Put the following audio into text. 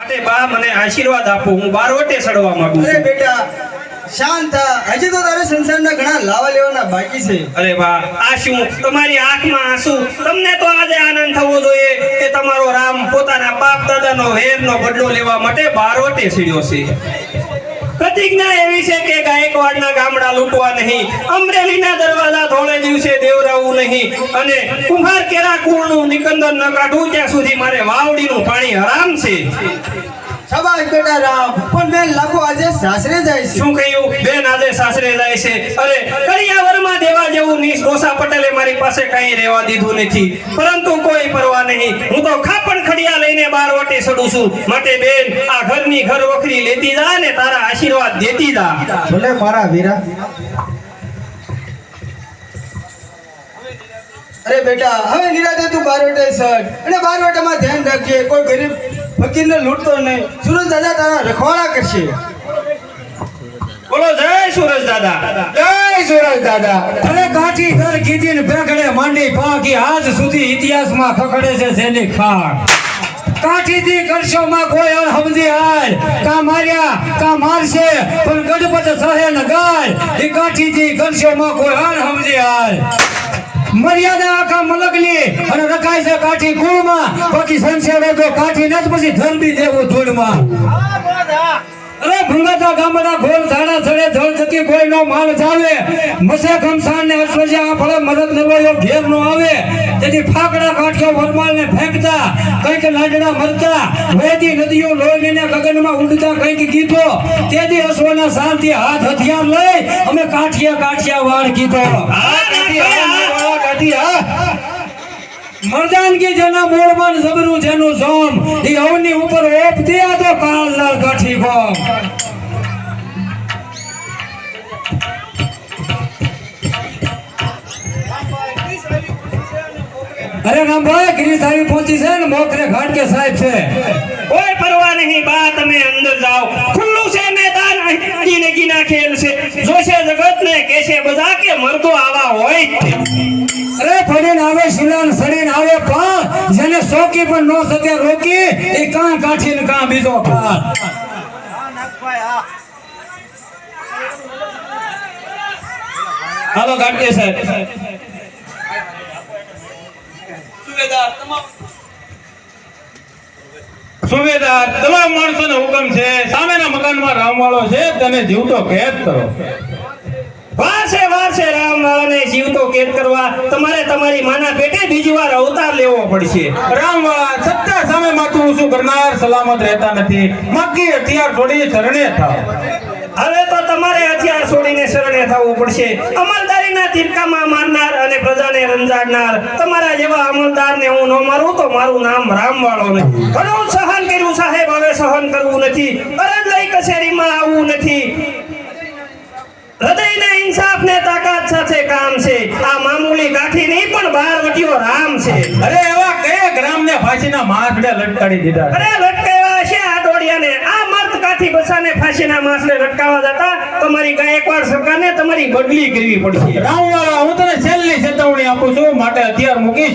માટે બા મને આશીર્વાદ આપો, હું બારવટે ચડવા માંગુ છું. અરે બેટા શાંત થા, હજી તો તારે સંસારના ઘણા લાવા લેવાના બાકી છે. અરે બા, આ શું તમારી આંખમાં આંસુ? તમને તો આજે આનંદ થવો જોઈએ કે તમારો રામ પોતાના બાપ દાદાનો વેરનો બદલો લેવા માટે બારવટે ચડ્યો છે. પ્રતિજ્ઞા એવી છે કે ગાયકવાડના ગામડા લૂંટવા નહીં, અમરેલીના દરવાજા ધોળે દિવસે દેવરાવું નહીં, અને કુંભાર કેરા કુળનું નિકંદન ન કાઢું ત્યાં સુધી મારે વાવડીનું પાણી હરામ છે. શાબાશ બેટા રામ, પણ બેન લાખો આજે સાસરે જાય છે. શું કહ્યું? બેન આજે સાસરે જાય છે? અરે કરિયાવરમાં દેવા જેવું નીસ ડોસા પટેલે મારી પાસે કઈ રહેવા દીધું નથી, પરંતુ કોઈ પરવા નહીં. હું તો ખાપણ ખડિયા લઈને બારવટે ચડું છું. માટે બેન, આ ઘરની ઘર વખરી લેતી જા ને તારા આશીર્વાદ દેતી જા. ભલે મારા વીરા. અરે બેટા, હવે નિરાતે તું બારવટે ચડ, અને બારવટામાં ધ્યાન રાખજે, કોઈ ગરીબ ફકીરને લૂંટતો નહીં. સુરજ દાદા તારા રખવાડા કરશે. બોલો જય સુરજ દાદા. જય સુરજ દાદા. અરે કાઠી ઘર કીધીને બેગડે માંડી પાકી આજ સુધી ઇતિહાસમાં ખખડે છે જેની ખાણ. કાઠીથી કરશોમાં કોઈ અણહમજી હાલ, કા માર્યા કા મારશે પણ ગણપત સહે ન ગાય. એ કાઠીથી કરશોમાં કોઈ અણહમજી હાલ. મર્યાદા આખા મલકની અને રખાય છે કાઠી કુળમાં, બાકી સંશેડે તો કાઠી ને જ પછી ધરબી દેવું ધૂળમાં. અરે ભંગાતા ગામડા ઘોલ ધાડા ચડે ધળ થકી કોઈ નો માલ જાવે, મસે ગમસાન ને અશ્વજા ફળે મદદ નલોયો ઘેર નો આવે. તેથી ફાકડા કાઠ્યો વરમાલ ને ફેંકતા, કંઈક લાડડા મરતા, વહેતી નદીઓ લોહીને ગગનમાં ઉડતા કંઈક ગીતો. તેથી અશ્વના શાંતિ હાથ હથિયાર લઈ અમે કાઠિયા વાળ કીધો. મર્દાનગી જેના મોળમાં જબરું જેનું જોમ, એ અવની ઉપર ઓપ દિયા તો કાળલાલ કાઠી ગોમ. અરે રામભાઈ, ગિરીશ આવી પહોંચી છે ને મોખરે ઘાટ કે સાહેબ છે. કોઈ પરવા નહીં બા, તમે અંદર જાઓ. ખુલ્લું છે મેદાન, અહીં ગીના ખેલ છે. જોશે જગત ને કેશે બધા કે મરતો આવા હોય. અરે ફરીને આવે શિલાન, સડીને આવે પા, જેને સોકી પણ નો શકે રોકી, એ કાં કાઠી ને કાં બીજો પા. હાલો ગાંઠે સાહેબ. સુબેદાર, તમામ માણસોને હુકમ છે, સામેના મકાનમાં રામવાળો છે, તેને જીવતો કેદ કરો. વારસે રામવાળાને જીવતો કેદ કરવા તમારે તમારી માના પેટે બીજી વાર અવતાર લેવો પડશે. રામવાળા સત્તા સામે માથું ઊંચું કરનાર સલામત રહેતા નથી. મક્કી હથિયાર છોડી શરણે થાવ. હવે તો તમારે હથિયાર છોડીને શરણે થવું પડશે. અમલદારીના તીરકામાં મારનાર અને પ્રજાને રંજાડનાર તમારા જેવા અમલદારને હું ન મારું તો મારું નામ રામવાળો નહીં. ઘણું સહન કર્યું સાહેબ, હવે સહન કરવું નથી. અરજ લઈ કચેરીમાં આવવું નથી. હૃદયના ઇન્સાફ ને તાકાત સાથે કામ છે. આ મામૂલી કાઠી નહીં પણ બારવટીયો રામ છે. અરે એવા કયા ગ્રામને ફાંસીના માંસડે લટકાડી દીધા? અરે લટકાવ્યા છે આ દોડિયાને. આ મર્દ કાઠી બસાને ફાંસીના માંસને લટકાવવા જતા તમારી ગાયકવાડ સરકારને તમારી બદલી કરવી પડશે. રામવાળા, હું તને છેલ્લી ચેતવણી આપું છું, માટે હથિયાર મૂકીશ